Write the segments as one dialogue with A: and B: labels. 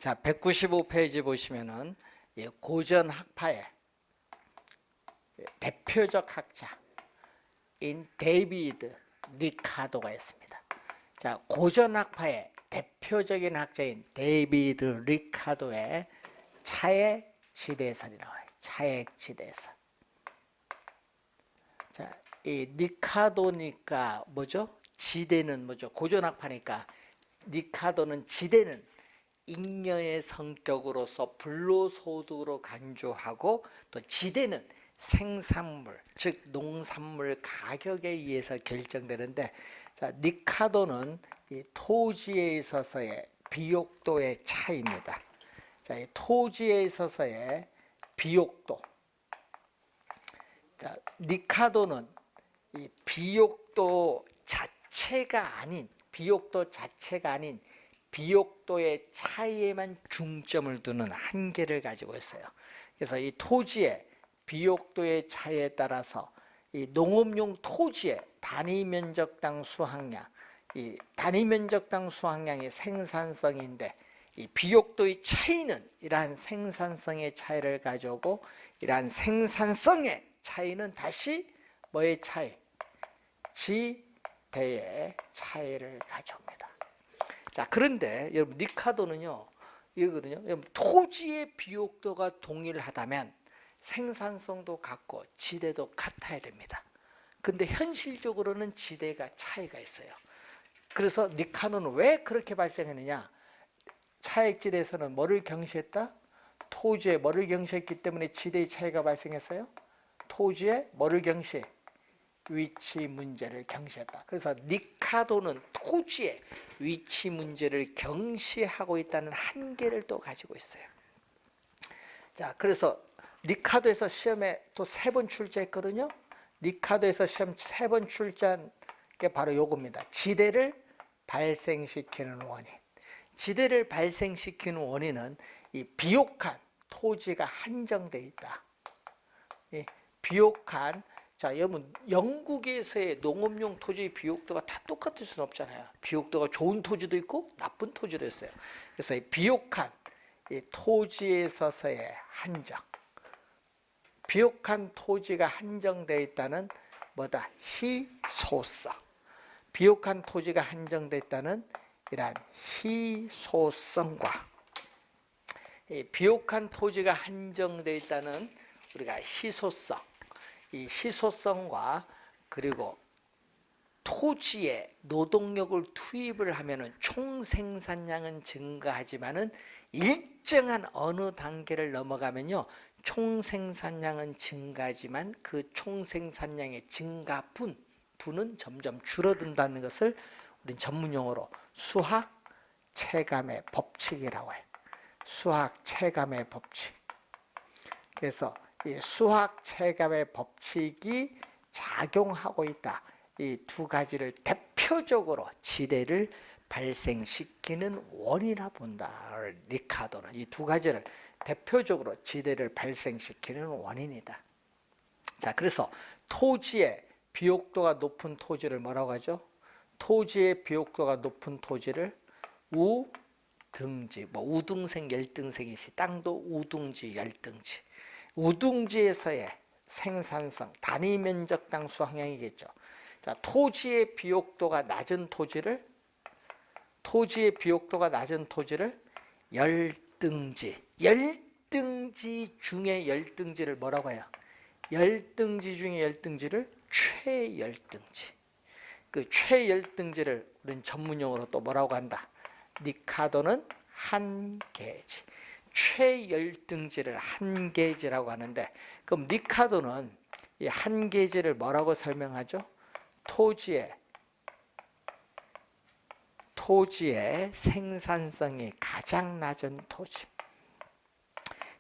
A: 자, 195페이지 보시면은 고전 학파의 대표적 학자인 데이비드 리카도가 있습니다. 자, 고전 학파의 대표적인 학자인 데이비드 리카도의 차액 지대설이 나와요. 차액 지대설. 자, 이 리카도니까 뭐죠? 지대는 뭐죠? 고전 학파니까 리카도는 지대는 잉여의 성격으로서 불로소득으로 간주하고, 또 지대는 생산물, 즉 농산물 가격에 의해서 결정되는데, 자, 리카도는 이 토지에 있어서의 비옥도의 차이입니다. 자, 이 토지에 있어서의 비옥도. 자, 리카도는 이 비옥도 자체가 아닌 비옥도의 차이에만 중점을 두는 한계를 가지고 있어요. 그래서 이 토지의 비옥도의 차이에 따라서 이 농업용 토지의 단위 면적당 수확량, 이 단위 면적당 수확량이 생산성인데, 이 비옥도의 차이는 이러한 생산성의 차이를 가져오고, 이러한 생산성의 차이는 다시 뭐의 차이? 지대의 차이를 가져옵니다. 자, 그런데 여러분 리카도는요, 이거거든요. 여러분, 토지의 비옥도가 동일하다면 생산성도 같고 지대도 같아야 됩니다. 근데 현실적으로는 지대가 차이가 있어요. 그래서 리카도는 왜 그렇게 발생했느냐? 차액지대에서는 뭐를 경시했다? 토지에 뭐를 경시했기 때문에 지대의 차이가 발생했어요? 토지에 뭐를 경시? 위치 문제를 경시했다. 그래서 리카도는 토지의 위치 문제를 경시하고 있다는 한계를 또 가지고 있어요. 자, 그래서 리카도에서 시험에 또 3번 출제했거든요. 리카도에서 시험 3번 출제한 게 바로 요겁니다. 지대를 발생시키는 원인. 지대를 발생시키는 원인은 이 비옥한 토지가 한정되어 있다. 이 비옥한, 자, 여러분 영국에서의 농업용 토지의 비옥도가 다 똑같을 수는 없잖아요. 비옥도가 좋은 토지도 있고 나쁜 토지도 있어요. 그래서 이 비옥한 이 토지에 있어서의 한정, 비옥한 토지가 한정되어 있다는 뭐다? 희소성. 비옥한 토지가 한정되어 있다는 이러한 희소성과, 이 비옥한 토지가 한정되어 있다는 우리가 희소성, 이 희소성과, 그리고 토지에 노동력을 투입을 하면은 총 생산량은 증가하지만은 일정한 어느 단계를 넘어가면요, 총 생산량은 증가하지만 그 총 생산량의 분은 점점 줄어든다는 것을 우린 전문 용어로 수학 체감의 법칙이라고 해요. 수학 체감의 법칙. 그래서 이 수학 체감의 법칙이 작용하고 있다. 이 두 가지를 대표적으로 지대를 발생시키는 원이라 본다. 리카도는 이 두 가지를 대표적으로 지대를 발생시키는 원인이다. 자, 그래서 토지의 비옥도가 높은 토지를 뭐라고 하죠? 토지의 비옥도가 높은 토지를 우등지, 뭐 우등생, 열등생이시, 땅도 우등지, 열등지. 우등지에서의 생산성, 단위 면적당 수확량이겠죠. 자, 토지의 비옥도가 낮은 토지를 열등지, 열등지 중에 열등지를 뭐라고 해요? 열등지 중에 열등지를 최열등지. 그 최열등지를 우리는 전문용어로 또 뭐라고 한다? 리카도는 한계지. 최열등지를 한계지라고 하는데, 그럼 리카도는 이 한계지를 뭐라고 설명하죠? 토지의 생산성이 가장 낮은 토지.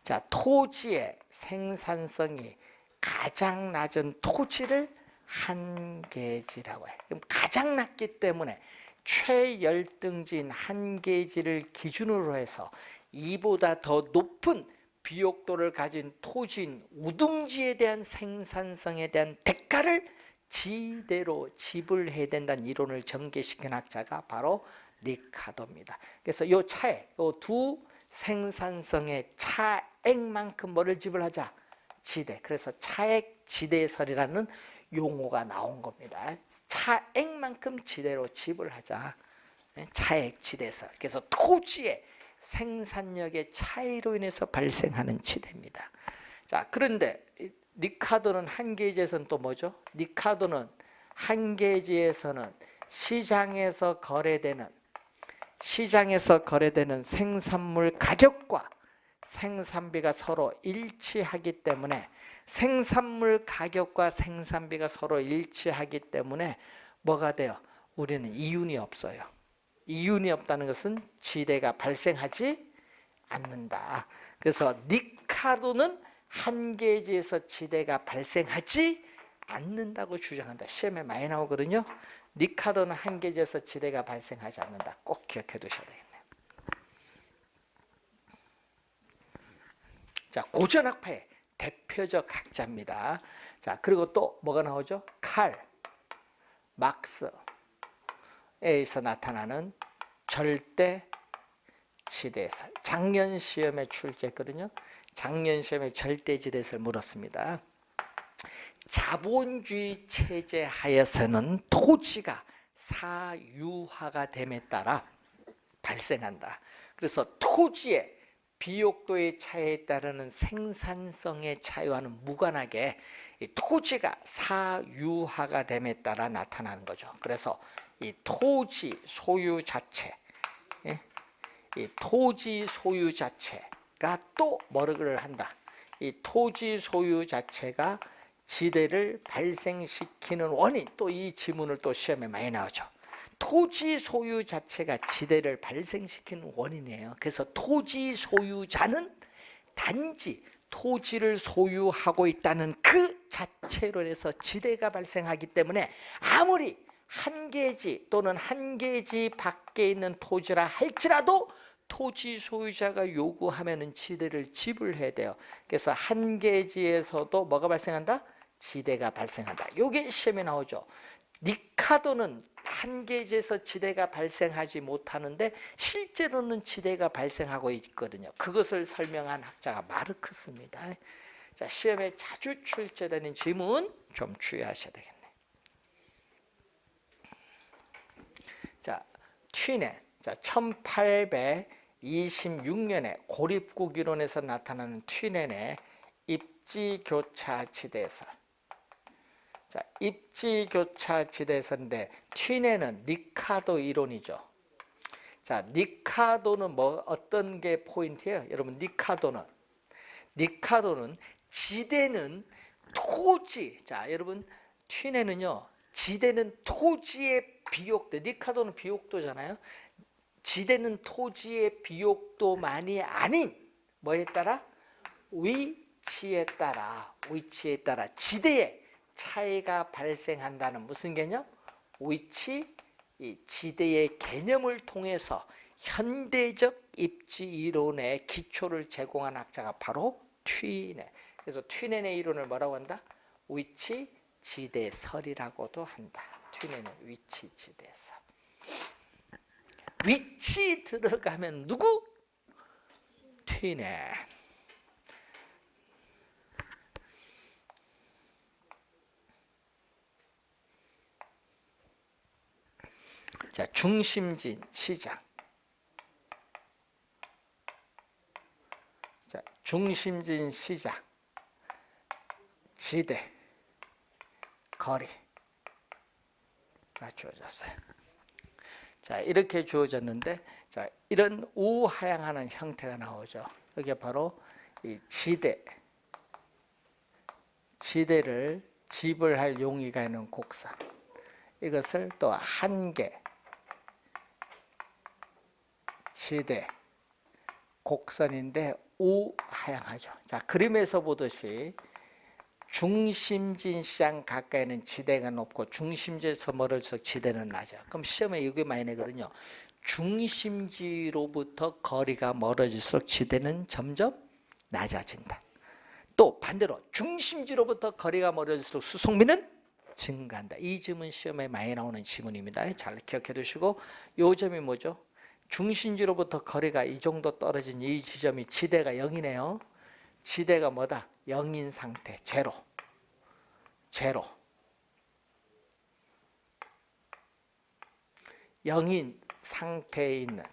A: 자, 토지의 생산성이 가장 낮은 토지를 한계지라고 해요. 그럼 가장 낮기 때문에 최열등지인 한계지를 기준으로 해서 이보다 더 높은 비옥도를 가진 토지인 우등지에 대한 생산성에 대한 대가를 지대로 지불해야 된다는 이론을 전개시킨 학자가 바로 리카도입니다. 그래서 이 차에 이 두 생산성의 차액만큼 뭐를 지불하자? 지대. 그래서 차액 지대설이라는 용어가 나온 겁니다. 차액만큼 지대로 지불하자. 차액 지대설. 그래서 토지의 생산력의 차이로 인해서 발생하는 지대입니다. 자, 그런데 니카도는 한계지에서는 또 뭐죠? 니카도는 한계지에서는 시장에서 거래되는 생산물 가격과 생산비가 서로 일치하기 때문에 생산물 가격과 생산비가 서로 일치하기 때문에 뭐가 돼요? 우리는 이윤이 없어요. 이윤이 없다는 것은 지대가 발생하지 않는다. 그래서 니카도는 한계지에서 지대가 발생하지 않는다고 주장한다. 시험에 많이 나오거든요. 니카도는 한계지에서 지대가 발생하지 않는다. 꼭 기억해 두셔야 되겠네요. 자, 고전학파의 대표적 학자입니다. 자, 그리고 또 뭐가 나오죠? 칼 막스에서 나타나는 절대 지대설. 작년 시험에 출제했거든요. 작년 시험에 절대 지대설 물었습니다. 자본주의 체제 하에서는 토지가 사유화가 됨에 따라 발생한다. 그래서 토지의 비옥도의 차이에 따르는 생산성의 차이와는 무관하게 토지가 사유화가 됨에 따라 나타나는 거죠. 그래서 이 토지 소유 자체, 이 토지 소유 자체가 또 뭐를 한다. 이 토지 소유 자체가 지대를 발생시키는 원인. 또 이 지문을 또 시험에 많이 나오죠. 토지 소유 자체가 지대를 발생시키는 원인이에요. 그래서 토지 소유자는 단지 토지를 소유하고 있다는 그 자체로 해서 지대가 발생하기 때문에 아무리 한계지 또는 한계지 밖에 있는 토지라 할지라도 토지 소유자가 요구하면은 지대를 지불해야 돼요. 그래서 한계지에서도 뭐가 발생한다? 지대가 발생한다. 이게 시험에 나오죠. 니카도는 한계지에서 지대가 발생하지 못하는데 실제로는 지대가 발생하고 있거든요. 그것을 설명한 학자가 마르크스입니다. 자, 시험에 자주 출제되는 지문 좀 주의하셔야 되겠네요. 자, 튀넨. 자, 1826년에 고립국 이론에서 나타나는 튀넨의 입지교차 지대설. 자, 입지교차 지대설인데 튀넨은 니카도 이론이죠. 자, 니카도는 뭐 어떤 게 포인트예요? 여러분, 니카도는 지대는 토지. 자, 여러분, 튀넨은요, 지대는 토지의 비옥도. 니카도는 비옥도잖아요. 지대는 토지의 비옥도만이 아닌 뭐에 따라? 위치에 따라 지대의 차이가 발생한다는 무슨 개념? 위치, 이 지대의 개념을 통해서 현대적 입지 이론의 기초를 제공한 학자가 바로 튀넨. 그래서 튀넨의 이론을 뭐라고 한다? 위치 지대설이라고도 한다. 튀넨의 위치 지대설. 위치 들어가면 누구? 튀넨. 자, 중심진 시장. 자, 중심진 시장, 지대, 거리가 주어졌어요. 자, 이렇게 주어졌는데, 자, 이런 우하향하는 형태가 나오죠. 이게 바로 이 지대를 지불할 용의가 있는 곡선. 이것을 또 한계, 지대, 곡선인데 우하향하죠. 자, 그림에서 보듯이 중심진 시장 가까이는 지대가 높고 중심지에서 멀어질수록 지대는 낮아요. 그럼 시험에 이게 많이 내거든요. 중심지로부터 거리가 멀어질수록 지대는 점점 낮아진다. 또 반대로 중심지로부터 거리가 멀어질수록 수송비는 증가한다. 이 점은 시험에 많이 나오는 지문입니다. 잘 기억해 두시고, 이 점이 뭐죠? 중심지로부터 거리가 이 정도 떨어진 이 지점이 지대가 0이네요. 지대가 뭐다? 0인 상태, 제로. 제로. 0인 상태에 있는,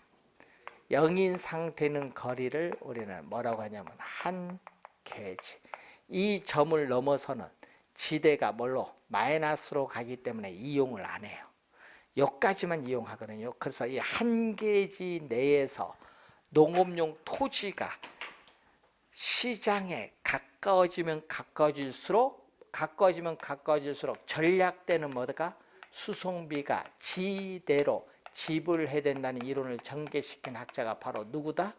A: 0인 상태는 거리를 우리는 뭐라고 하냐면 한 계지. 이 점을 넘어서는 지대가 뭘로? 마이너스로 가기 때문에 이용을 안 해요. 여기까지만 이용하거든요. 그래서 이 한 계지 내에서 농업용 토지가 시장에 가까워지면 가까워질수록 전략되는 뭐가? 수송비가 지대로 지불해야 된다는 이론을 전개시킨 학자가 바로 누구다?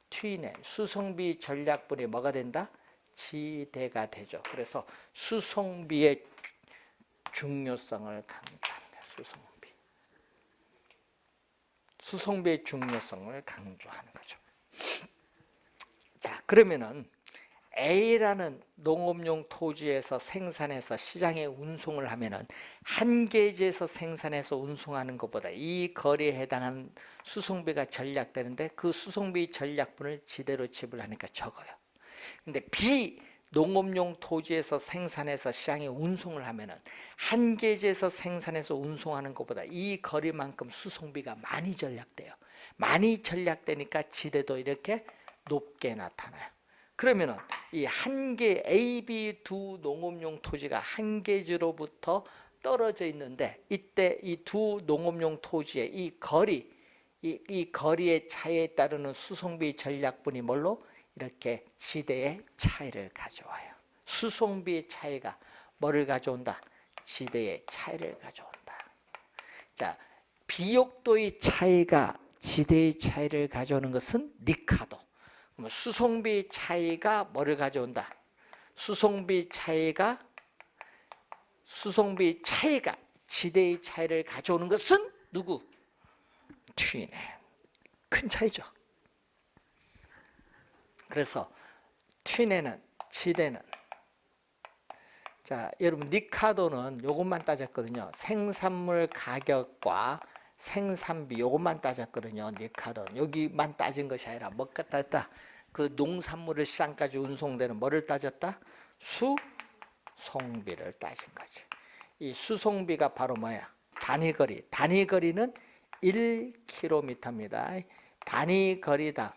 A: 튀네. 수송비 전략분이 뭐가 된다? 지대가 되죠. 그래서 수송비의 중요성을 강조합니다. 수송비의 중요성을 강조하는 거죠. 자, 그러면은 A라는 농업용 토지에서 생산해서 시장에 운송을 하면은 한 계지에서 생산해서 운송하는 것보다 이 거리에 해당하는 수송비가 전략되는데 그 수송비 전략분을 지대로 지불하니까 적어요. 근데 B 농업용 토지에서 생산해서 시장에 운송을 하면은 한 계지에서 생산해서 운송하는 것보다 이 거리만큼 수송비가 많이 전략돼요. 많이 전략되니까 지대도 이렇게 높게 나타나요. 그러면은 이 한 개 A, B 두 농업용 토지가 한 계지로부터 떨어져 있는데 이때 이 두 농업용 토지의 이 거리의 차이에 따르는 수송비 전략분이 뭘로? 이렇게 지대의 차이를 가져와요. 수송비의 차이가 뭐를 가져온다? 지대의 차이를 가져온다. 자, 비옥도의 차이가 지대의 차이를 가져오는 것은 리카도. 수송비 차이가 뭐를 가져온다? 수송비 차이가 지대의 차이를 가져오는 것은 누구? 튀네. 큰 차이죠. 그래서 튀네는 지대는, 자 여러분 리카도는 요것만 따졌거든요. 생산물 가격과 생산비 요것만 따졌거든요. 리카도는 여기만 따진 것이 아니라 뭐가 따졌다? 그 농산물을 시장까지 운송되는 뭐를 따졌다? 수송비를 따진 거지. 이 수송비가 바로 뭐야? 단위거리. 단위거리는 1km입니다. 단위거리당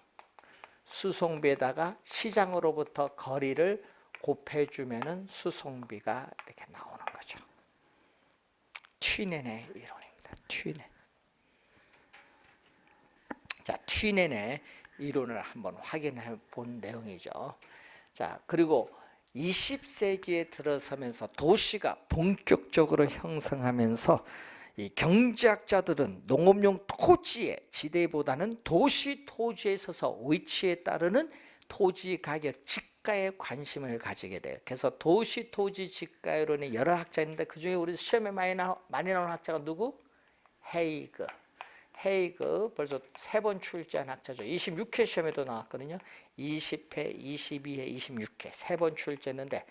A: 수송비에다가 시장으로부터 거리를 곱해주면은 수송비가 이렇게 나오는 거죠. 튀넨의 이론입니다. 튀넨. 자, 튀넨의 이론을 한번 확인해 본 내용이죠. 자, 그리고 20세기에 들어서면서 도시가 본격적으로 형성하면서 이 경제학자들은 농업용 토지의 지대보다는 도시 토지에 있어서 위치에 따르는 토지 가격 지가에 관심을 가지게 돼요. 그래서 도시 토지 지가이론의 여러 학자 있는데 그 중에 우리 시험에 많이 나오는 학자가 누구? 헤이그. 벌써 3번 출제한 학자죠. 26회 시험에도 나왔거든요. 20회, 22회, 26회 3번 출제했는데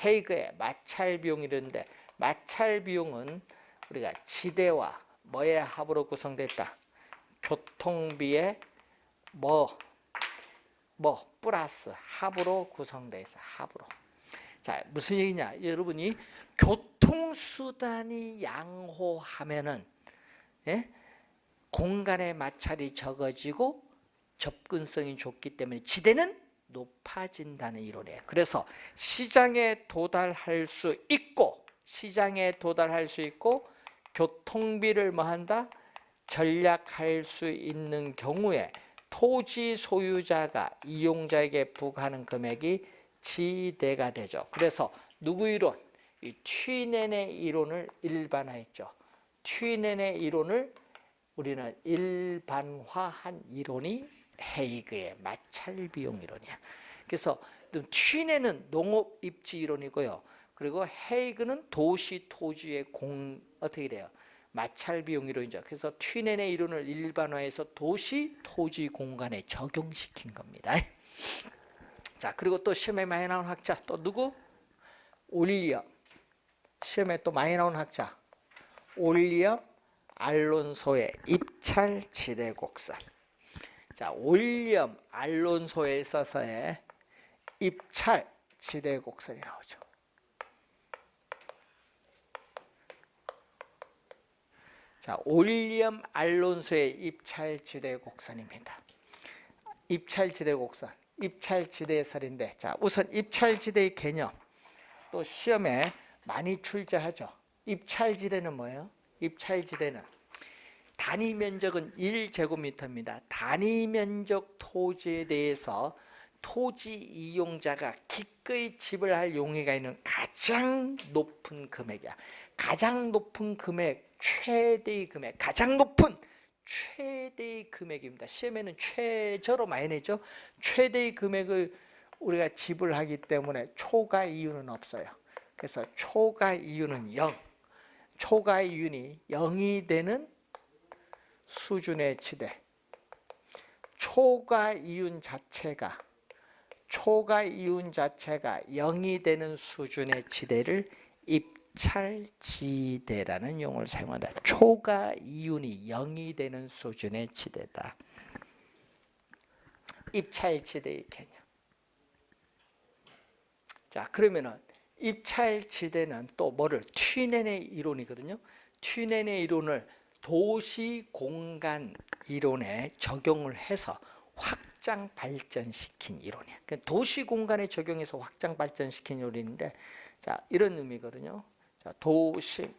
A: 헤이그의 마찰 비용이라는데 마찰 비용은 우리가 지대와 뭐의 합으로 구성됐다? 교통비의 플러스 합으로 구성되어 있어. 합으로. 자, 무슨 얘기냐? 여러분이 교통수단이 양호하면은 공간의 마찰이 적어지고 접근성이 좋기 때문에 지대는 높아진다는 이론이에요. 그래서 시장에 도달할 수 있고 교통비를 뭐한다? 전략할 수 있는 경우에 토지 소유자가 이용자에게 부과하는 금액이 지대가 되죠. 그래서 누구 이론? 이 튀넨의 이론을 일반화했죠. 튀넨의 이론을 우리는 일반화한 이론이 헤이그의 마찰 비용 이론이야. 그래서 튀넨은 농업 입지 이론이고요. 그리고 헤이그는 도시 토지의 어떻게 돼요? 마찰 비용 이론이죠. 그래서 튀넨의 이론을 일반화해서 도시 토지 공간에 적용시킨 겁니다. 자, 그리고 또 시험에 많이 나온 학자 또 누구? 올리엄. 시험에 또 많이 나온 학자 올리엄 알론소의 입찰 지대 곡선. 자, 윌리엄 알론소에 있어서의 입찰 지대 곡선이 나오죠. 자, 윌리엄 알론소의 입찰 지대 곡선입니다. 입찰 지대 곡선, 입찰 지대설인데, 자, 우선 입찰 지대의 개념, 또 시험에 많이 출제하죠. 입찰 지대는 뭐예요? 입찰 지대는 단위 면적은 1제곱미터입니다. 단위 면적 토지에 대해서 토지 이용자가 기꺼이 지불할 용의가 있는 가장 높은 금액이야. 가장 높은 금액, 최대의 금액, 가장 높은 최대의 금액입니다. 시험에는 최저로 많이 내죠. 최대의 금액을 우리가 지불하기 때문에 초과 이유는 없어요. 그래서 초과 이유는 0. 초과 이윤이 0이 되는 수준의 지대. 초과 이윤 자체가 0이 되는 수준의 지대를 입찰지대라는 용어를 사용한다. 초과 이윤이 0이 되는 수준의 지대다. 입찰지대의 개념. 자, 그러면은 입찰지대는 또 뭐를? 튀넨의 이론이거든요. 튀넨의 이론을 도시공간 이론에 적용을 해서 확장 발전시킨 이론이야. 도시공간에 적용해서 확장 발전시킨 이론인데, 자, 이런 의미거든요. 자, 도심에서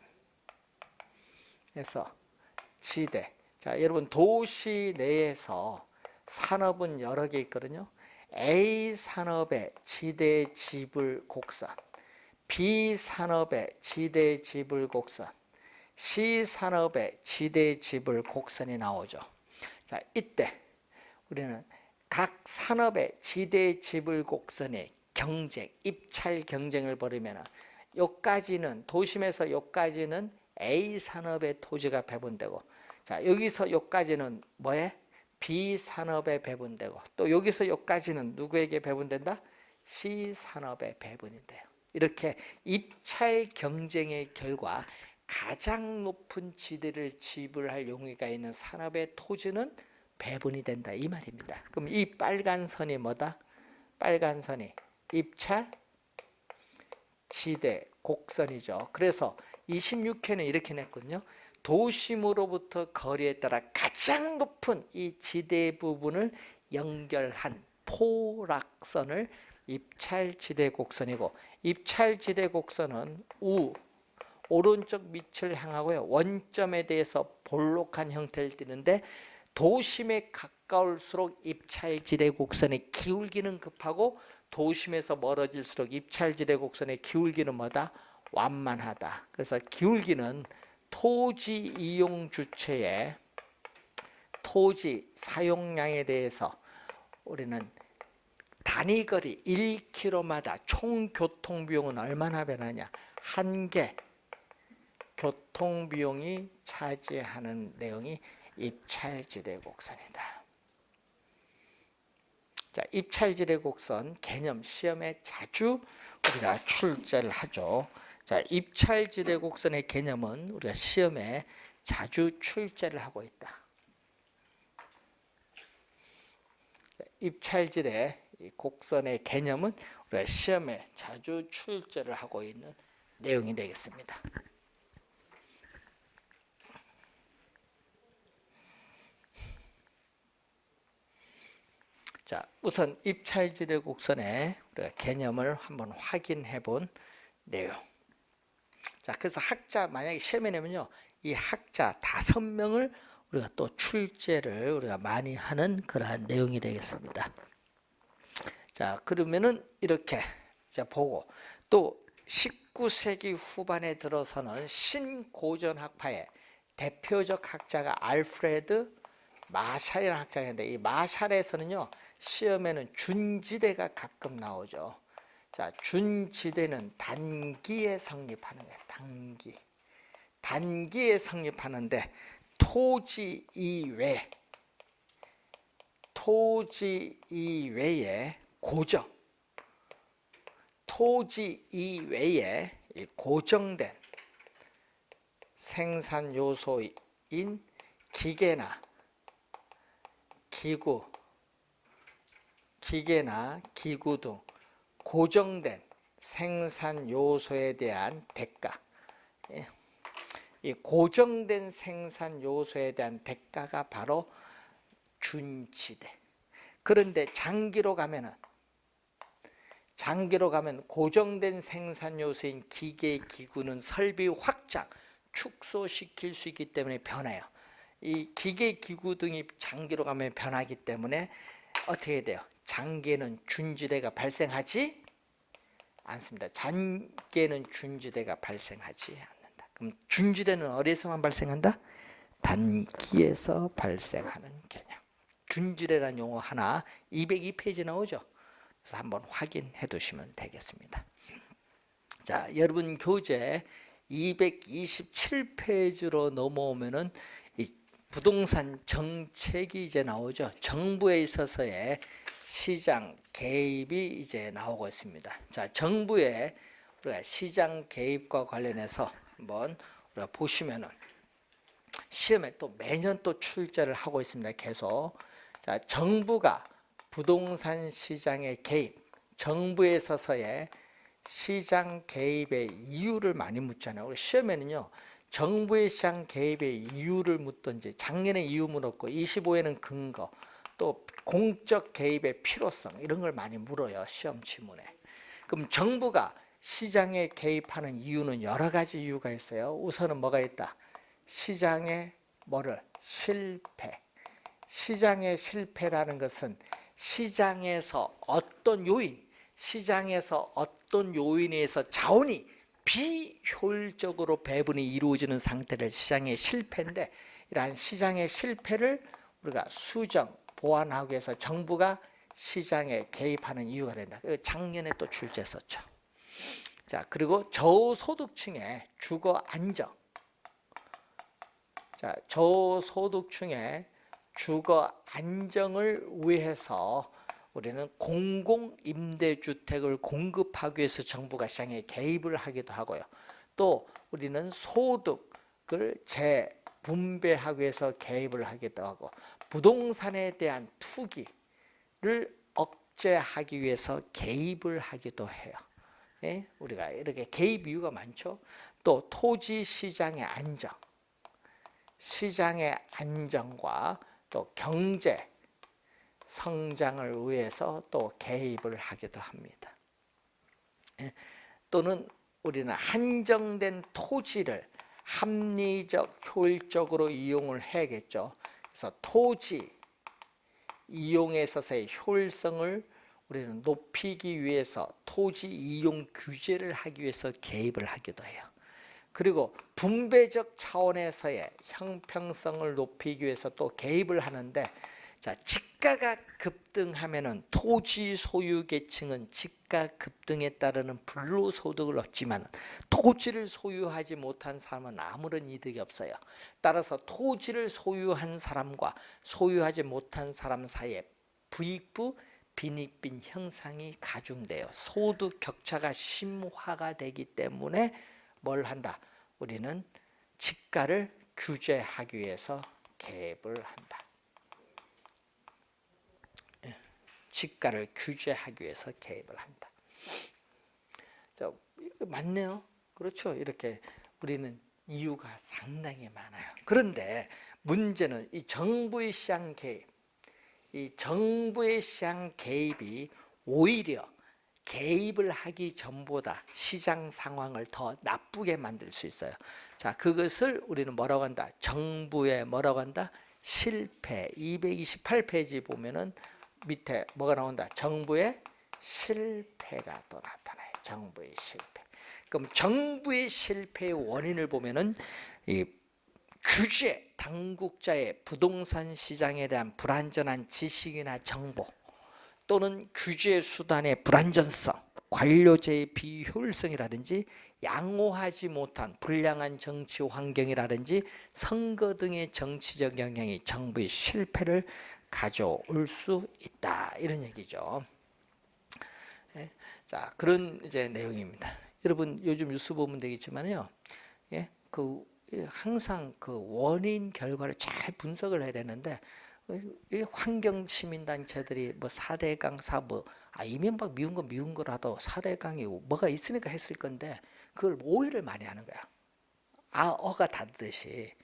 A: 지대. 자, 여러분 도시 내에서 산업은 여러 개 있거든요. A 산업의 지대 지불 곡선, B 산업의 지대 지불 곡선, C 산업의 지대 지불 곡선이 나오죠. 자, 이때 우리는 각 산업의 지대 지불 곡선의 경쟁, 입찰 경쟁을 벌이면 여기까지는 도심에서 여기까지는 A 산업의 토지가 배분되고, 자, 여기서 여기까지는 뭐에? B 산업에 배분되고, 또 여기서 여기까지는 누구에게 배분된다? C 산업에 배분이 돼요. 이렇게 입찰 경쟁의 결과 가장 높은 지대를 지불할 용의가 있는 산업의 토지는 배분이 된다, 이 말입니다. 그럼 이 빨간 선이 뭐다? 빨간 선이 입찰 지대 곡선이죠. 그래서 26회는 이렇게 냈거든요. 도심으로부터 거리에 따라 가장 높은 이 지대 부분을 연결한 포락선을 입찰지대 곡선이고, 입찰지대 곡선은 오른쪽 밑을 향하고요, 원점에 대해서 볼록한 형태를 띠는데, 도심에 가까울수록 입찰지대 곡선의 기울기는 급하고, 도심에서 멀어질수록 입찰지대 곡선의 기울기는 뭐다? 완만하다. 그래서 기울기는 토지 이용 주체의 토지 사용량에 대해서 우리는 단위거리 1km마다 총 교통비용은 얼마나 변하냐? 한 개 교통비용이 차지하는 내용이 입찰지대 곡선이다. 자, 입찰지대 곡선 개념 시험에 자주 우리가 출제를 하죠. 자, 입찰지대 곡선의 개념은 우리가 시험에 자주 출제를 하고 있다. 입찰지대 곡선의 개념은 우리가 시험에 자주 출제를 하고 있는 내용이 되겠습니다. 자, 우선 입찰지대 곡선의 우리가 개념을 한번 확인해 본 내용. 자, 그래서 학자 만약에 시험에 내면요, 이 학자 5명을 우리가 또 출제를 우리가 많이 하는 그러한 내용이 되겠습니다. 자, 그러면은 이렇게 이제 보고, 또 19세기 후반에 들어서는 신고전 학파의 대표적 학자가 알프레드 마샬이라는 학자가 있는데, 이 마샬에서는요, 시험에는 준지대가 가끔 나오죠. 자, 준지대는 단기에 성립하는 거예요. 단기에 성립하는데, 토지 이외에 고정된 생산 요소인 기구, 기계나 기구 등 고정된 생산 요소에 대한 대가. 이 고정된 생산 요소에 대한 대가가 바로 준지대. 그런데 장기로 가면 고정된 생산 요소인 기계, 기구는 설비 확장, 축소시킬 수 있기 때문에 변해요. 이 기계, 기구 등이 장기로 가면 변하기 때문에 어떻게 돼요? 장기에는 준지대가 발생하지 않습니다. 장기에는 준지대가 발생하지 않는다. 그럼 준지대는 어디에서만 발생한다? 단기에서 발생하는 개념. 준지대라는 용어 하나 202페이지 나오죠. 그래서 한번 확인해 두시면 되겠습니다. 자, 여러분 교재 227페이지로 넘어오면은 이 부동산 정책이 이제 나오죠. 정부에 있어서의 시장 개입이 이제 나오고 있습니다. 자, 정부의 우리가 시장 개입과 관련해서 한번 우리가 보시면은 시험에 또 매년 또 출제를 하고 있습니다. 계속. 자, 정부가 부동산 시장의 개입, 정부에 있어서의 시장 개입의 이유를 많이 묻잖아요. 우리 시험에는요, 정부의 시장 개입의 이유를 묻든지, 작년에 이유 물었고 25에는 근거, 또 공적 개입의 필요성, 이런 걸 많이 물어요, 시험 지문에. 그럼 정부가 시장에 개입하는 이유는 여러 가지 이유가 있어요. 우선은 뭐가 있다? 시장의 뭐를? 실패. 시장의 실패라는 것은 시장에서 어떤 요인에 의해서 자원이 비효율적으로 배분이 이루어지는 상태를 시장의 실패인데, 이러한 시장의 실패를 우리가 수정, 보완하기 위해서 정부가 시장에 개입하는 이유가 된다. 작년에 또 출제했었죠. 자, 그리고 저소득층의 주거 안정. 자, 저소득층의 주거 안정을 위해서 우리는 공공임대주택을 공급하기 위해서 정부가 시장에 개입을 하기도 하고요. 또 우리는 소득을 재분배하기 위해서 개입을 하기도 하고, 부동산에 대한 투기를 억제하기 위해서 개입을 하기도 해요. 예? 우리가 이렇게 개입 이유가 많죠. 또 토지 시장의 안정, 시장의 안정과 또 경제 성장을 위해서 또 개입을 하기도 합니다. 또는 우리는 한정된 토지를 합리적, 효율적으로 이용을 해야겠죠. 그래서 토지 이용에 있어서의 효율성을 우리는 높이기 위해서 토지 이용 규제를 하기 위해서 개입을 하기도 해요. 그리고 분배적 차원에서의 형평성을 높이기 위해서 또 개입을 하는데, 자, 집가가 급등하면은 토지 소유 계층은 집가 급등에 따르는 불로소득을 얻지만 토지를 소유하지 못한 사람은 아무런 이득이 없어요. 따라서 토지를 소유한 사람과 소유하지 못한 사람 사이에 부익부 빈익빈 형상이 가중돼요. 소득 격차가 심화가 되기 때문에 뭘 한다? 우리는 집가를 규제하기 위해서 개입을 한다. 집가를 규제하기 위해서 개입을 한다. 자, 맞네요. 그렇죠. 이렇게 우리는 이유가 상당히 많아요. 그런데 문제는 이 정부의 시장 개입, 이 정부의 시장 개입이 오히려 개입을 하기 전보다 시장 상황을 더 나쁘게 만들 수 있어요. 자, 그것을 우리는 뭐라고 한다? 정부의 뭐라고 한다? 실패. 228페이지 보면은 밑에 뭐가 나온다? 정부의 실패가 또 나타나요. 정부의 실패. 그럼 정부의 실패의 원인을 보면은 이 규제, 당국자의 부동산 시장에 대한 불완전한 지식이나 정보, 또는 규제 수단의 불안전성, 관료제의 비효율성이라든지 양호하지 못한 불량한 정치 환경이라든지 선거 등의 정치적 영향이 정부의 실패를 가져올 수 있다, 이런 얘기죠. 예? 자, 그런 이제 내용입니다. 여러분 요즘 뉴스 보면 되겠지만요, 예? 항상 그 원인 결과를 잘 분석을 해야 되는데 이 환경 시민단체들이 뭐 4대강 사뭐 이명박 미운 거 미운 거라도 4대강이 뭐가 있으니까 했을 건데 그걸 오해를 많이 하는 거야. 어가 닫듯이.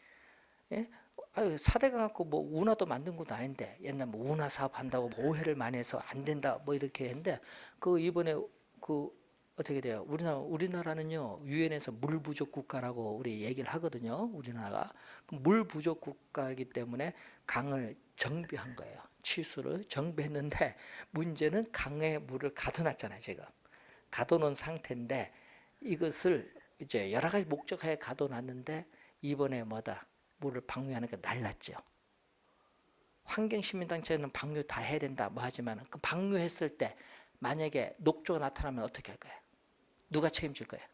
A: 예? 4대강 갖고 뭐 운하도 만든 것도 아닌데 옛날 뭐 운하 사업 한다고 뭐 오해를 많이 해서 안 된다 뭐 이렇게 했는데 그 이번에 그 어떻게 돼요? 우리나라는요 유엔에서 물 부족 국가라고 우리 얘기를 하거든요. 우리나라가 물 부족 국가이기 때문에 강을 정비한 거예요. 치수를 정비했는데 문제는 강에 물을 가둬놨잖아요. 지금 가둬놓은 상태인데 이것을 이제 여러 가지 목적하에 가둬놨는데 이번에 물을 방류하니까 날랐죠. 환경시민단체는 방류 다 해야 된다 뭐 하지만 그 방류했을 때 만약에 녹조가 나타나면 어떻게 할 거예요? 누가 책임질 거예요?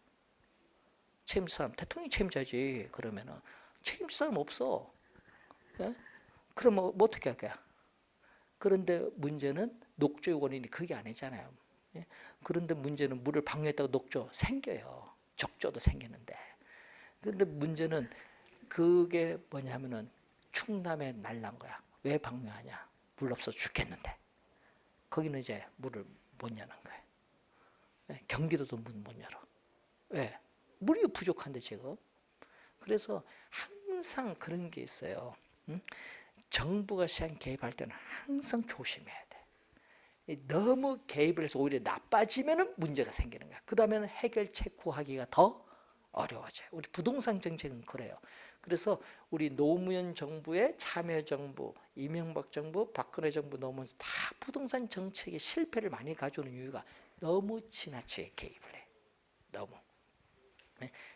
A: 책임질 사람 대통령이 책임져야지. 그러면은 책임질 사람 없어. 예? 그럼 뭐 어떻게 할 거야? 그런데 문제는 녹조의 원인이 그게 아니잖아요. 예? 그런데 문제는 물을 방류했다고 녹조 생겨요. 적조도 생기는데. 그런데 문제는 그게 뭐냐면은 충남에 날란 거야. 왜 방류하냐? 물 없어 죽겠는데. 거기는 이제 물을 못 여는 거예요. 경기도도 문 못 열어. 왜? 물이 부족한데 지금. 그래서 항상 그런 게 있어요. 정부가 시장 개입할 때는 항상 조심해야 돼. 너무 개입을 해서 오히려 나빠지면 문제가 생기는 거야. 그 다음에는 해결책 구하기가 더 어려워져요. 우리 부동산 정책은 그래요. 그래서 우리 노무현 정부의 참여정부, 이명박 정부, 박근혜 정부 넘어서 다 부동산 정책의 실패를 많이 가져오는 이유가 너무 지나치게 개입을 해. 너무.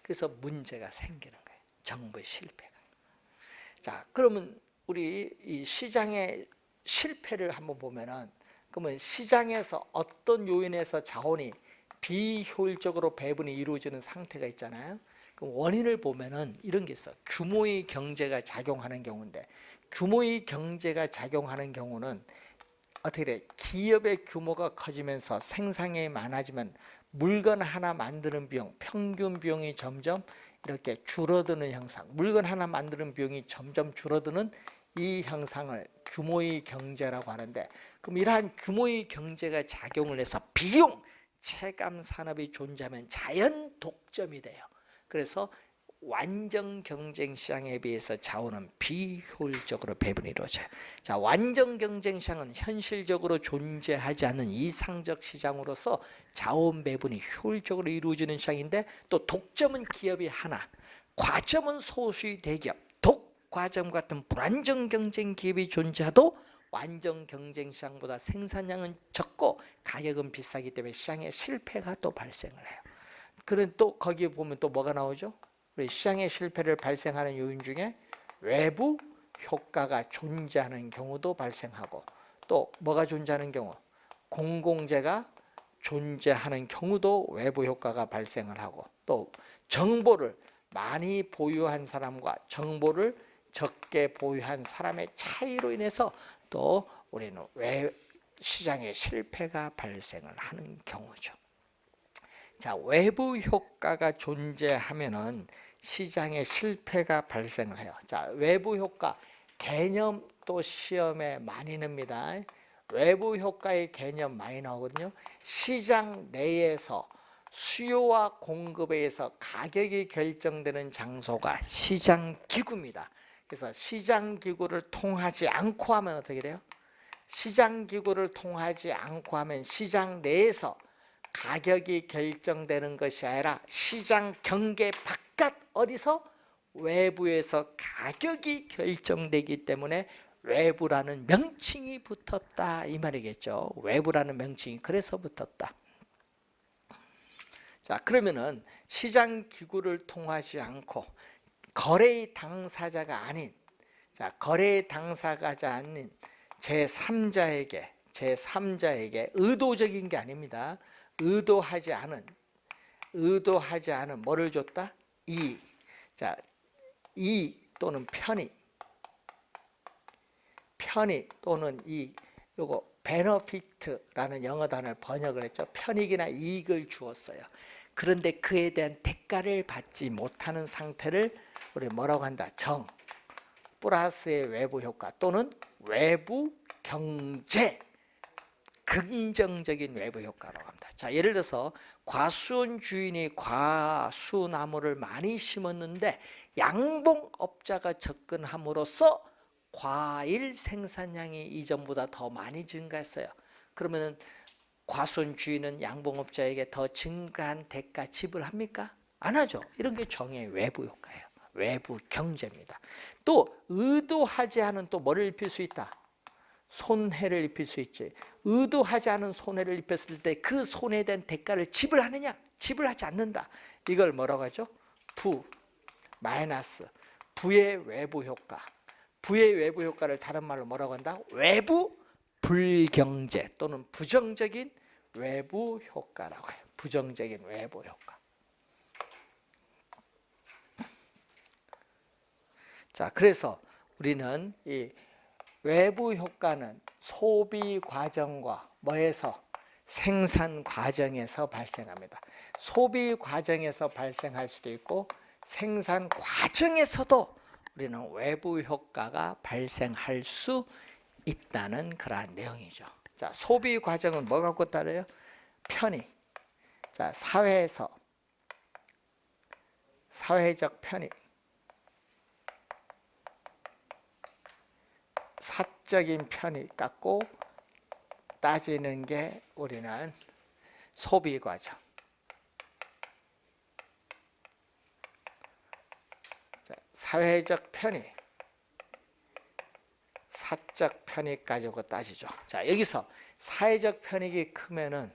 A: 그래서 문제가 생기는 거예요. 정부의 실패가. 자, 그러면 우리 이 시장의 실패를 한번 보면은 그러면 시장에서 어떤 요인에서 자원이 비효율적으로 배분이 이루어지는 상태가 있잖아요. 그럼 원인을 보면은 이런 게 있어. 규모의 경제가 작용하는 경우인데 규모의 경제가 작용하는 경우는 어떻게 돼? 기업의 규모가 커지면서 생산량이 많아지면 물건 하나 만드는 비용, 평균 비용이 점점 이렇게 줄어드는 현상. 물건 하나 만드는 비용이 점점 줄어드는 이 현상을 규모의 경제라고 하는데 그럼 이러한 규모의 경제가 작용을 해서 비용, 체감 산업이 존재하면 자연 독점이 돼요. 그래서 완전 경쟁 시장에 비해서 자원은 비효율적으로 배분이 이루어져요. 자, 완전 경쟁 시장은 현실적으로 존재하지 않는 이상적 시장으로서 자원 배분이 효율적으로 이루어지는 시장인데 또 독점은 기업이 하나, 과점은 소수의 대기업, 독과점 같은 불안정 경쟁 기업이 존재하도 완전 경쟁 시장보다 생산량은 적고 가격은 비싸기 때문에 시장에 실패가 또 발생을 해요. 그런 또 거기에 보면 또 뭐가 나오죠? 우리 시장의 실패를 발생하는 요인 중에 외부 효과가 존재하는 경우도 발생하고 또 뭐가 존재하는 경우? 공공재가 존재하는 경우도 외부 효과가 발생을 하고 또 정보를 많이 보유한 사람과 정보를 적게 보유한 사람의 차이로 인해서 또 우리는 시장의 실패가 발생을 하는 경우죠. 자, 외부 효과가 존재하면은 시장의 실패가 발생을 해요. 자, 외부 효과 개념 또 시험에 많이 납니다. 외부 효과의 개념 많이 나오거든요. 시장 내에서 수요와 공급에 의해서 가격이 결정되는 장소가 시장 기구입니다. 그래서 시장 기구를 통하지 않고 하면 어떻게 돼요? 시장 기구를 통하지 않고 하면 시장 내에서 가격이 결정되는 것이 아니라 시장 경계 바깥 어디서 외부에서 가격이 결정되기 때문에 외부라는 명칭이 붙었다 이 말이겠죠. 외부라는 명칭이 그래서 붙었다. 자, 그러면은 시장 기구를 통하지 않고 거래의 당사자가 아닌 거래의 당사자가 아닌 제3자에게 의도적인 게 아닙니다. 의도하지 않은 뭐를 줬다? 이익. 자, 이익 또는 편의 또는 요거 베너피트라는 영어 단어를 번역을 했죠. 편익이나 이익을 주었어요. 그런데 그에 대한 대가를 받지 못하는 상태를 우리 뭐라고 한다? 플러스의 외부 효과 또는 외부 경제, 긍정적인 외부 효과라고 합니다. 자, 예를 들어서 과수원 주인이 과수나무를 많이 심었는데 양봉업자가 접근함으로써 과일 생산량이 이전보다 더 많이 증가했어요. 그러면 과수원 주인은 양봉업자에게 더 증가한 대가 지불합니까? 안 하죠. 이런 게 정의의 외부 효과예요. 외부 경제입니다. 또 의도하지 않은 또 뭐를 입힐 수 있다? 손해를 입힐 수 있지. 의도하지 않은 손해를 입혔을 때 그 손해에 대한 대가를 지불하느냐? 지불하지 않는다. 이걸 뭐라고 하죠? 부, 마이너스, 부의 외부 효과. 부의 외부 효과를 다른 말로 뭐라고 한다? 외부 불경제 또는 부정적인 외부 효과라고 해요. 부정적인 외부 효과. 자, 그래서 우리는 이 외부 효과는 소비 과정과 뭐에서? 생산 과정에서 발생합니다. 소비 과정에서 발생할 수도 있고 생산 과정에서도 우리는 외부 효과가 발생할 수 있다는 그러한 내용이죠. 자, 소비 과정은 뭐 갖고 따라요? 편의. 자, 사회에서 사회적 편의, 사적인 편의 갖고 따지는 게 우리는 소비 과정. 자, 사회적 편의, 사적 편익 가지고 따지죠. 자, 여기서 사회적 편익이 크면은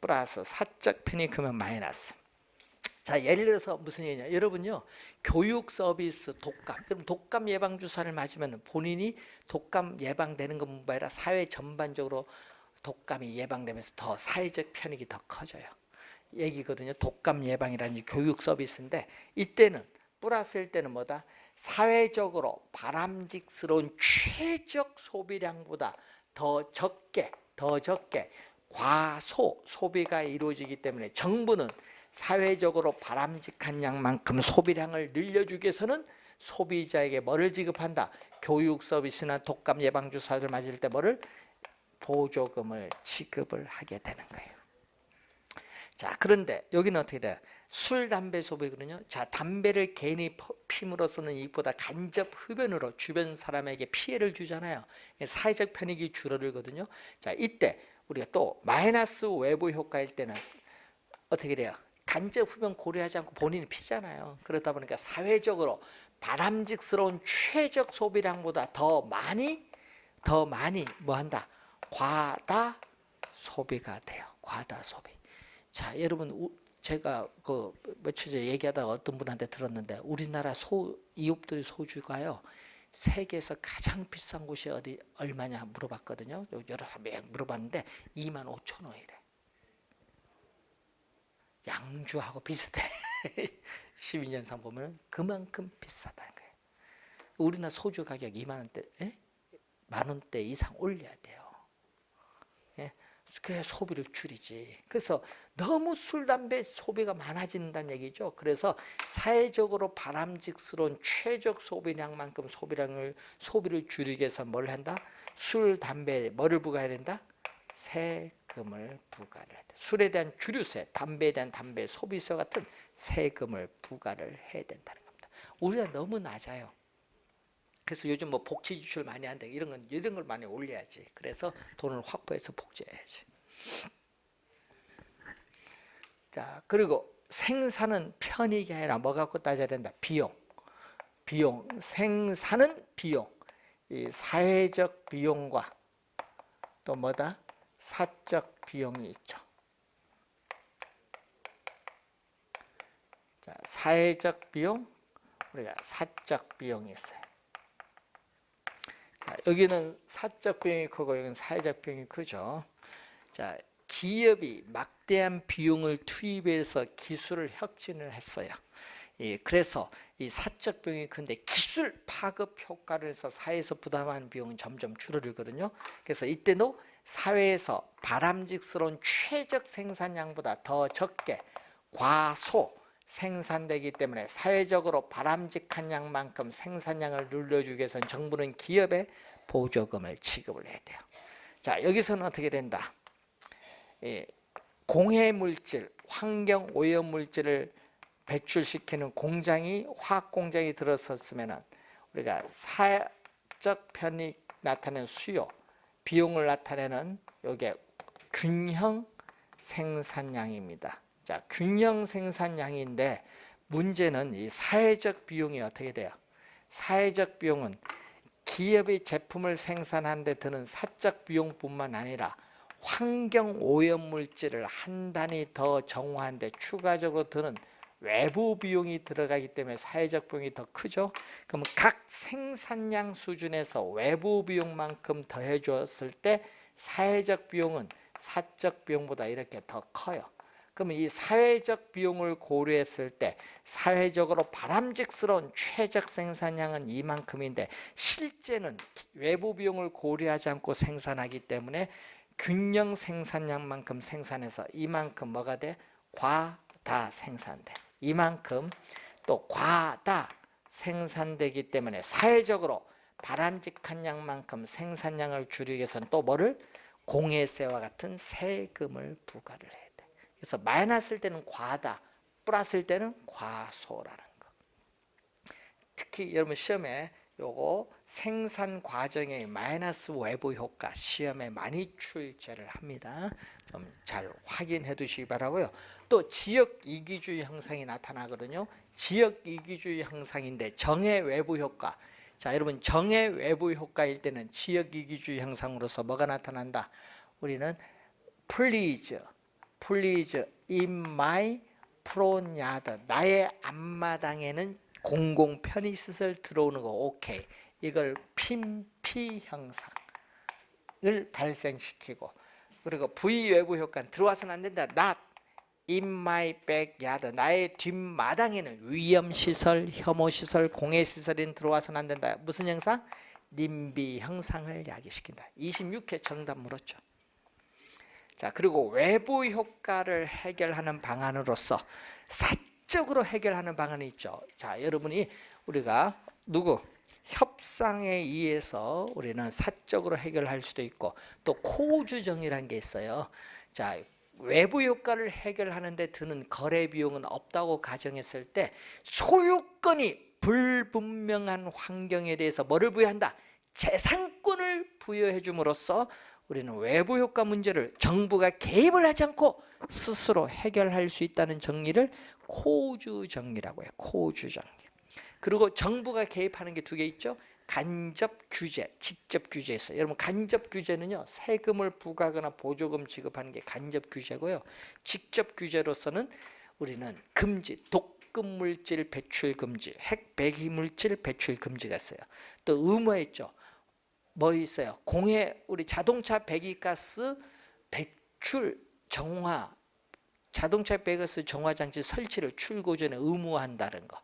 A: 플러스, 사적 편익이 크면 마이너스. 자, 예를 들어서 무슨 얘기냐? 여러분요, 교육 서비스 독감. 그럼 독감 예방 주사를 맞으면 본인이 독감 예방되는 것뿐만 아니라 사회 전반적으로 독감이 예방되면서 더 사회적 편익이 더 커져요. 얘기거든요. 독감 예방이라는 교육 서비스인데 이때는 플러스일 때는 뭐다? 사회적으로 바람직스러운 최적 소비량보다 더 적게 과소 소비가 이루어지기 때문에 정부는 사회적으로 바람직한 양만큼 소비량을 늘려주기 위해서는 소비자에게 뭐를 지급한다? 교육 서비스나 독감 예방 주사를 맞을 때 뭐를? 보조금을 지급을 하게 되는 거예요. 자, 그런데 여기는 어떻게 돼요? 술, 담배 소비거든요. 자, 담배를 개인이 피므로써는 이익보다 간접 흡연으로 주변 사람에게 피해를 주잖아요. 사회적 편익이 줄어들거든요. 자, 이때 우리가 또 마이너스 외부 효과일 때는 어떻게 돼요? 간접 흡연 고려하지 않고 본인이 피잖아요. 그러다 보니까 사회적으로 바람직스러운 최적 소비량보다 더 많이 뭐 한다? 과다 소비가 돼요. 과다 소비. 자, 여러분, 제가 그 며칠 전에 얘기하다가 어떤 분한테 들었는데 우리나라 이웃들의 소주가요, 세계에서 가장 비싼 곳이 어디 얼마냐 물어봤거든요. 여러 사람 물어봤는데 25,000원이래. 양주하고 비슷해. 12년산 보면 그만큼 비싸다는 거예요. 우리나라 소주 가격 2만 원대, 만 원대 이상 올려야 돼요. 그래야 소비를 줄이지. 그래서 너무 술, 담배 소비가 많아진다는 얘기죠. 그래서 사회적으로 바람직스러운 최적 소비량만큼 소비를 줄이기 위해서 뭘 한다? 술, 담배에 뭐를 부과해야 된다? 세금을 부과를 해야 돼. 술에 대한 주류세, 담배에 대한 담배 소비세 같은 세금을 부과를 해야 된다는 겁니다. 우리가 너무 낮아요. 그래서 요즘 뭐 복지 지출 많이 한다, 이런 걸 많이 올려야지. 그래서 돈을 확보해서 복지해야지. 자, 그리고 생산은 편익이 아니라 뭐 갖고 따져야 된다? 비용. 생산은 비용. 이 사회적 비용과 또 뭐다? 사적 비용이 있죠. 자, 사회적 비용, 우리가 사적 비용이 있어요. 자, 여기는 사적 비용이 크고 여기는 사회적 비용이 크죠. 자, 기업이 막대한 비용을 투입해서 기술을 혁신을 했어요. 그래서 이 사적 비용이 큰데 기술 파급 효과를 해서 사회에서 부담하는 비용은 점점 줄어들거든요. 그래서 이때도 사회에서 바람직스러운 최적 생산량보다 더 적게 과소 생산되기 때문에 사회적으로 바람직한 양만큼 생산량을 늘려주기 위해서는 정부는 기업에 보조금을 지급을 해야 돼요. 자, 여기서는 어떻게 된다? 공해물질, 환경오염물질을 배출시키는 공장이 화학 공장이 들어섰으면 우리가 사회적 편익 나타내는 수요, 비용을 나타내는 이게 균형 생산량입니다. 자, 균형 생산량인데 문제는 이 사회적 비용이 어떻게 돼요? 사회적 비용은 기업이 제품을 생산하는 데 드는 사적 비용뿐만 아니라 환경 오염물질을 한 단위 더 정화하는 데 추가적으로 드는 외부 비용이 들어가기 때문에 사회적 비용이 더 크죠. 그러면 각 생산량 수준에서 외부 비용만큼 더해 줬을 때 사회적 비용은 사적 비용보다 이렇게 더 커요. 그러면 이 사회적 비용을 고려했을 때 사회적으로 바람직스러운 최적 생산량은 이만큼인데 실제는 외부 비용을 고려하지 않고 생산하기 때문에 균형 생산량만큼 생산해서 이만큼 뭐가 돼? 과다 생산돼. 이만큼 또 과다 생산되기 때문에 사회적으로 바람직한 양만큼 생산량을 줄이기 위해서는 또 뭐를? 공해세와 같은 세금을 부과를 해야 돼. 그래서 마이너스일 때는 과다, 플러스일 때는 과소라는 거. 특히 여러분 시험에 요거 생산 과정의 마이너스 외부 효과 시험에 많이 출제를 합니다. 좀 잘 확인해 두시기 바라고요. 또 지역 이기주의 현상이 나타나거든요. 지역 이기주의 현상인데 정해 외부 효과. 자, 여러분 정해 외부 효과일 때는 지역 이기주의 현상으로서 뭐가 나타난다? 우리는 please in my front yard, 나의 앞마당에는 공공 편의시설 들어오는 거 오케이. 이걸 핀피 현상을 발생시키고, 그리고 V 외부 효과는 들어와서는 안 된다. Not in my backyard, 나의 뒷마당에는 위험시설, 혐오시설, 공해시설인 들어와서는 안 된다. 무슨 현상? 님비 현상을 야기시킨다. 26회 정답 물었죠. 자, 그리고 외부 효과를 해결하는 방안으로서 사적으로 해결하는 방안이 있죠. 자, 여러분이 우리가 협상에 의해서 우리는 사적으로 해결할 수도 있고 또 코주정이라는 게 있어요. 자, 외부 효과를 해결하는 데 드는 거래 비용은 없다고 가정했을 때 소유권이 불분명한 환경에 대해서 뭐를 부여한다? 재산권을 부여해 줌으로써 우리는 외부 효과 문제를 정부가 개입을 하지 않고 스스로 해결할 수 있다는 정리를 코주정리라고 해요. 코주정리. 그리고 정부가 개입하는 게 두 개 있죠. 간접 규제, 직접 규제 있어요. 여러분 간접 규제는요, 세금을 부과하거나 보조금 지급하는 게 간접 규제고요. 직접 규제로서는 우리는 금지, 독금 물질 배출 금지, 핵 배기 물질 배출 금지가 있어요. 또 의무화 있죠. 뭐 있어요? 공해, 우리 자동차 배기가스 배출 정화, 자동차 배기가스 정화 장치 설치를 출고 전에 의무화한다는 거.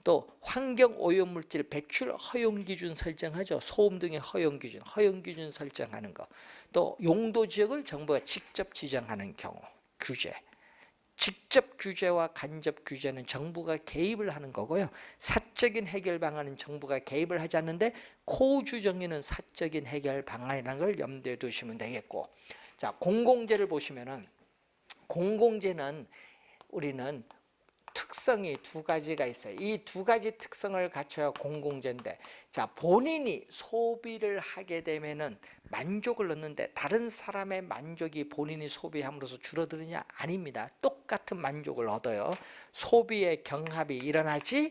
A: 또 환경 오염물질 배출 허용 기준 설정하죠. 소음 등의 허용 기준 설정하는 거. 또 용도 지역을 정부가 직접 지정하는 경우 규제. 직접 규제와 간접 규제는 정부가 개입을 하는 거고요. 사적인 해결 방안은 정부가 개입을 하지 않는데 코주 정의는 사적인 해결 방안이라는 걸 염두에 두시면 되겠고, 자, 공공재를 보시면은 공공재는 우리는 특성이 두 가지가 있어요. 이 두 가지 특성을 갖춰야 공공재인데, 자, 본인이 소비를 하게 되면은 만족을 얻는데 다른 사람의 만족이 본인이 소비함으로써 줄어드느냐? 아닙니다. 똑같은 만족을 얻어요. 소비의 경합이 일어나지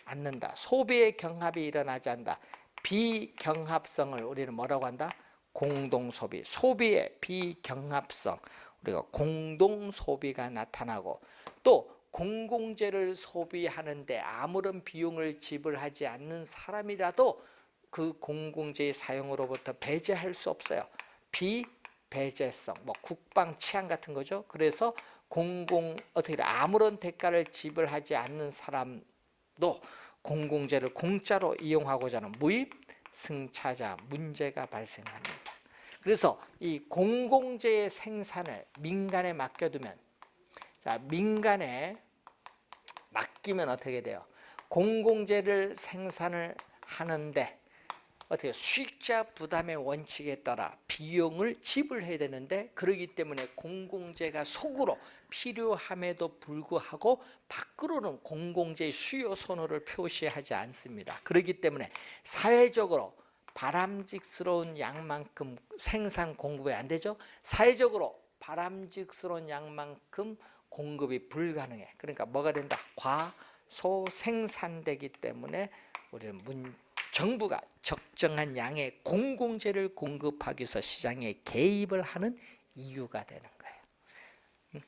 A: 않는다. 소비의 경합이 일어나지 않는다. 비경합성을 우리는 뭐라고 한다? 공동소비. 소비의 비경합성, 우리가 공동소비가 나타나고, 또 공공재를 소비하는데 아무런 비용을 지불하지 않는 사람이라도 그 공공재의 사용으로부터 배제할 수 없어요. 비배제성, 뭐 국방 치안 같은 거죠. 그래서 아무런 대가를 지불하지 않는 사람도 공공재를 공짜로 이용하고자 하는 무입 승차자 문제가 발생합니다. 그래서 이 공공재의 생산을 민간에 맡겨두면, 자, 민간에 맡기면 어떻게 돼요? 공공재를 생산을 하는데 어떻게 수익자 부담의 원칙에 따라 비용을 지불해야 되는데, 그러기 때문에 공공재가 속으로 필요함에도 불구하고 밖으로는 공공재의 수요 선호를 표시하지 않습니다. 그렇기 때문에 사회적으로 바람직스러운 양만큼 생산 공급이 안 되죠. 사회적으로 바람직스러운 양만큼 공급이 불가능해. 그러니까 뭐가 된다? 과소생산되기 때문에 우리는 정부가 적정한 양의 공공재를 공급하기 위해서 시장에 개입을 하는 이유가 되는 거예요.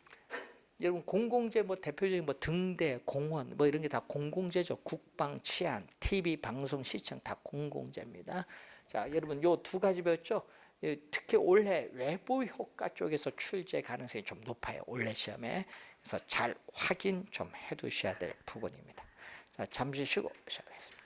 A: 여러분 공공재 뭐 대표적인 뭐 등대, 공원 뭐 이런 게 다 공공재죠. 국방, 치안, TV, 방송, 시청 다 공공재입니다. 자, 여러분 요 두 가지 배웠죠? 특히 올해 외부 효과 쪽에서 출제 가능성이 좀 높아요. 올해 시험에. 그래서 잘 확인 좀 해두셔야 될 부분입니다. 자, 잠시 쉬고 시작하겠습니다.